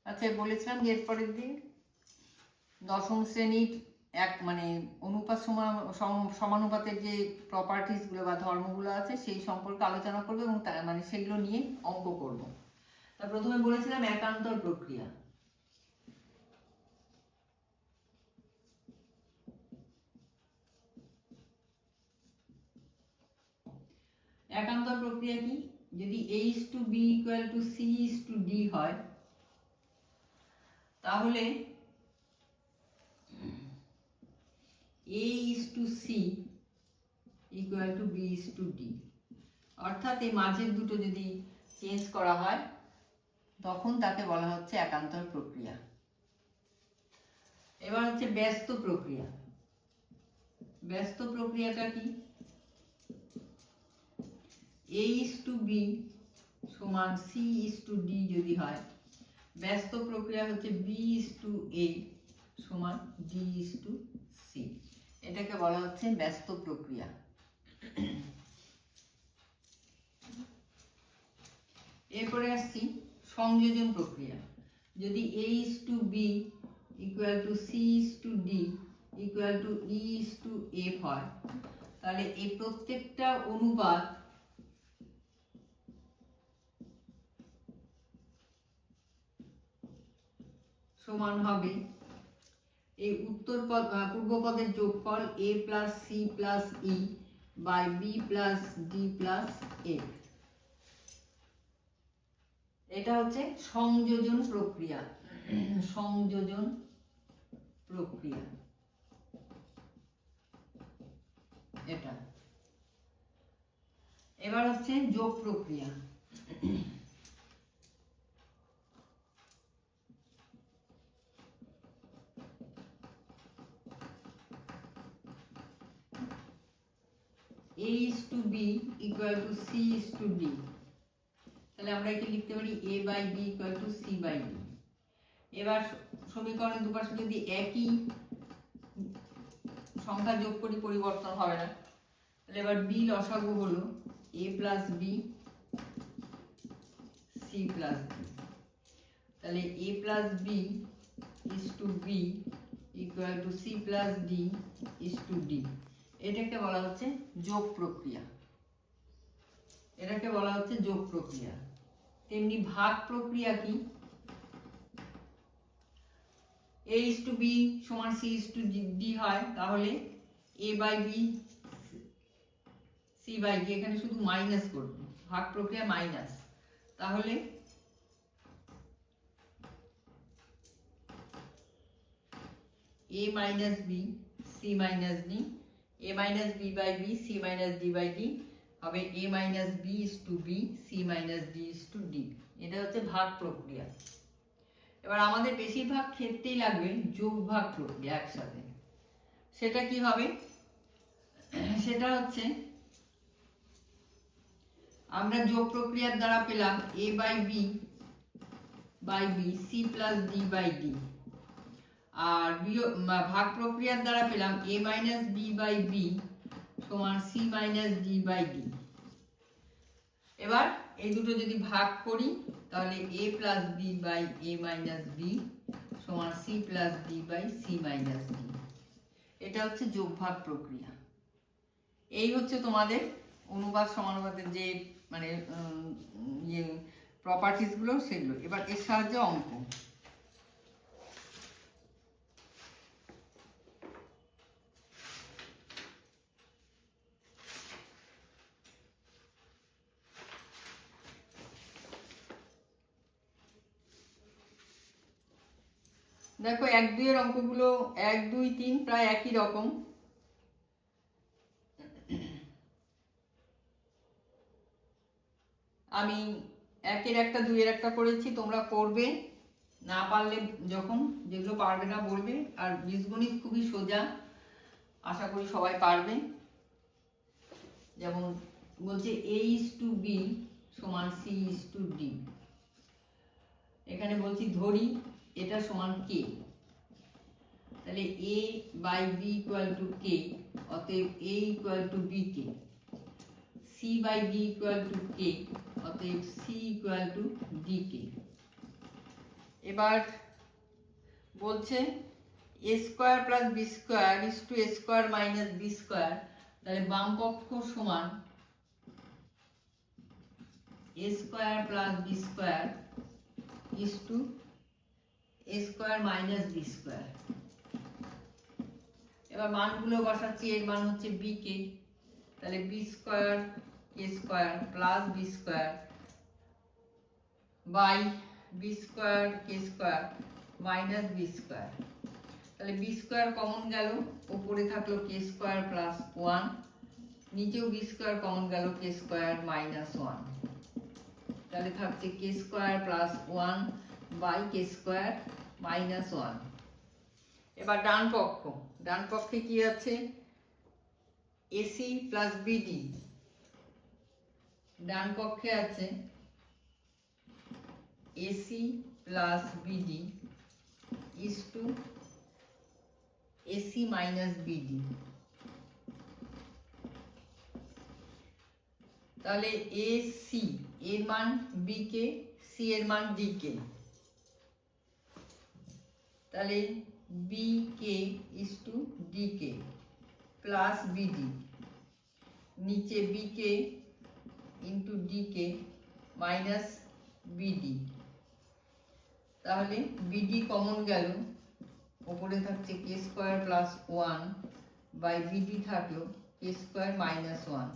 আচ্ছা, বলেছিলাম যে এর পরের দিন দশম শ্রেণীর মানে অনুপাত সমানুপাতের যে প্রপার্টিসগুলো বা ধর্মগুলো আছে সেই সম্পর্কে আলোচনা করবো এবং মানে সেগুলো নিয়ে অঙ্ক করব। তা প্রথমে বলেছিলাম একান্তর প্রক্রিয়া। একান্তর প্রক্রিয়া কি? যদি H/B = C/D হয় তাহলে A/C = B/D, অর্থাৎ এই মাঝের দুটো যদি চেঞ্জ করা হয় তখন তাকে বলা হচ্ছে একান্তর প্রক্রিয়া। এবার হচ্ছে ব্যস্ত প্রক্রিয়া। ব্যস্ত প্রক্রিয়াটা কি? A/B = C/D যদি হয়, ব্যস্ত প্রক্রিয়া হচ্ছে B/A = D/C, এটাকে বলা হচ্ছে ব্যস্ত প্রক্রিয়া। এরপরে আসছি সংযোজন প্রক্রিয়া। যদি A/B = C/D = E/F হয় তাহলে এই প্রত্যেকটা অনুপাত সমান হবে এই উত্তর পদ পূর্ব পদের যোগফল A + C + E / B + D + F। এটা হচ্ছে সংযোজন প্রক্রিয়া। সংযোজন প্রক্রিয়া এটা। এবার হচ্ছে যোগ প্রক্রিয়া। A/B = C/D, তাহলে আমরা একে লিখতে পারি A/B = C/D। এবার সমীকরণের দুপাশে যদি একই সংখ্যা যোগ করি পরিবর্তন হবে না, তাহলে এবার B লসাগু হলো A + B C + D, তাহলে A + B = B = C + D = D। এটাকে বলা হচ্ছে যোগ প্রক্রিয়া। এটাকে বলা হচ্ছে যোগ প্রক্রিয়া। তেমনি ভাগ প্রক্রিয়া কি? A/B = C/D হয় তাহলে A/B C/D, এখানে শুধু মাইনাস করব, ভাগ প্রক্রিয়া মাইনাস, তাহলে A - B C - D, A - B/B C - D/D হবে A - B = B C - D = D। এটা হচ্ছে ভাগ প্রক্রিয়া। এবার আমাদের বেশিরভাগ ক্ষেত্রেই লাগবে যোগ ভাগ প্রক্রিয়া একসাথে। সেটা কি হবে? সেটা হচ্ছে আমরা যোগ প্রক্রিয়ার দ্বারা পেলাম A/B/B C + D/D, আর ভাগ প্রক্রিয়ার দ্বারা পেলাম A - B/B = C - D/D। এবার এই দুটো যদি ভাগ করি তাহলে A + B/A - B = C + D/C - D। এটা হচ্ছে যোগ ভাগ প্রক্রিয়া। এই হচ্ছে তোমাদের অনুপাত সমানুপাতের যে মানে প্রপার্টিস গুলো সেগুলো। এবার এর সাহায্যে অঙ্ক। দেখো 1, 2 এর অঙ্কগুলো 1, 2, 3 প্রায় একই রকম। আমি 1-এর একটা 2-এর একটা করেছি, তোমরা করবে, না পারলে যখন যেগুলো পারবে না বলবে। আর বীজগণিত খুবই সোজা, আশা করি সবাই পারবে। যেমন বলছে A/B = C/D, এখানে বলছি ধরি এটা সমান K, তাহলে A/B = K, অতএব A = BK, C/D = K, অতএব C = DK। এবার বলছে a square plus b square is to a square minus b square, তাহলে বাম পক্ষ সমান a square plus b square is to a square minus b square. এবার মানগুলো বসাচ্ছি, এর মান হচ্ছে বি কে, তাহলে b square k square plus b square by b square k square minus b square. তাহলে বি স্কোয়ার কমন গেল, উপরে থাকলো কে স্কোয়ার প্লাস ওয়ান, নিচেও বি স্কোয়ার কমন গেল কে স্কোয়ার মাইনাস ওয়ান, তাহলে থাকছে k square plus one by k square minus one. এবার ডান পক্ষে কি আছে, এসি প্লাস বিডি, ডান পক্ষে আছে AC plus BD is to AC minus BD. তাহলে এসি এর মান বি কে, সি এর মান ডি কে, তাহলে b k is to d k plus b d, নিচে b k into d k minus BD, তাহলে বিডি কমন গেল, উপরে থাকছে k square plus one by b d থাকলো কে স্কোয়ার মাইনাস ওয়ান,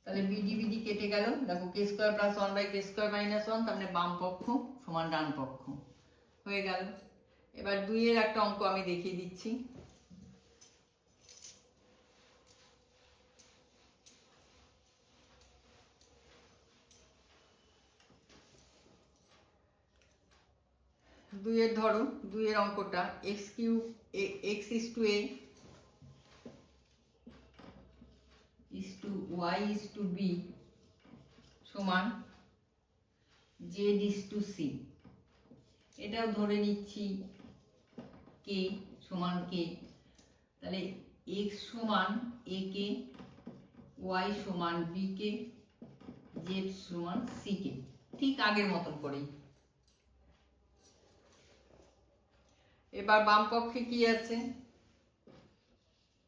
তাহলে বিডি বিডি কেটে গেল, দেখো k square plus one by k square minus one, তার মানে বাম পক্ষ সমান ডান পক্ষ হয়ে গেল। এবার 2 এর একটা অঙ্ক আমি দেখিয়ে দিচ্ছি। দুইয়ের ধরো, 2 এর অঙ্কটা x cube x is to A is to Y is to B সমান জেড ইস টু সি। এটাও ধরে নিচ্ছি কে সমান কে, তাহলে এক্স সমান এ কে, ওয়াই সমান বি কে, জেড সমান সি কে, ঠিক আগের মতন করেই। এবার বাম পক্ষে কি আছে,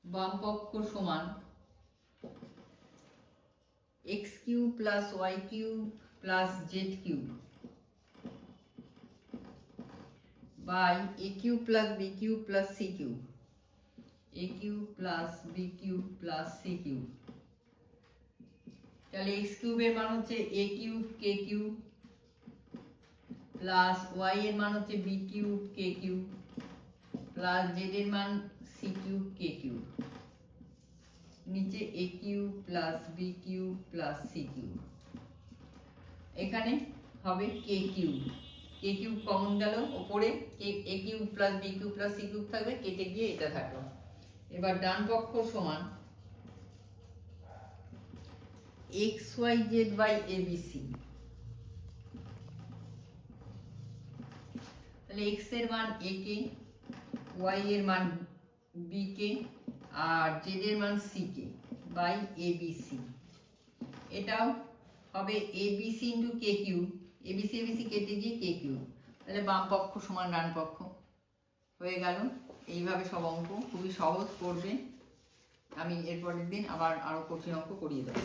বাম পক্ষ সমান x cube plus y cube plus z cube by a cube plus b cube plus c cube, a cube plus b cube plus c cube. তাহলে এক্স কিউবের মান হচ্ছে a cube k cube plus y এর মান হচ্ছে b cube k cube plus z এর মান c cube k cube, নিচে a cube plus b cube plus c cube, এখানে হবে k cube, k cube common গেল, ওপরে a cube plus b cube plus c cube থাকবে, কেটে গিয়ে এটা থাকলো। এবার ডান পক্ষ সমান x y z by A B c, তাহলে এক্স এর মান এ কে, ওয়াই এর মান বি কে আর জেড এর মান C K by A B C. এটাও হবে A B C into K cube, A B C কেটে গিয়ে কে কিউব, তাহলে বাম পক্ষ সমান ডান পক্ষ হয়ে গেল। এইভাবে সব অঙ্ক খুবই সহজ করবে, আমি এরপরের দিন আবার আরো কঠিন অঙ্ক করিয়ে দেবো।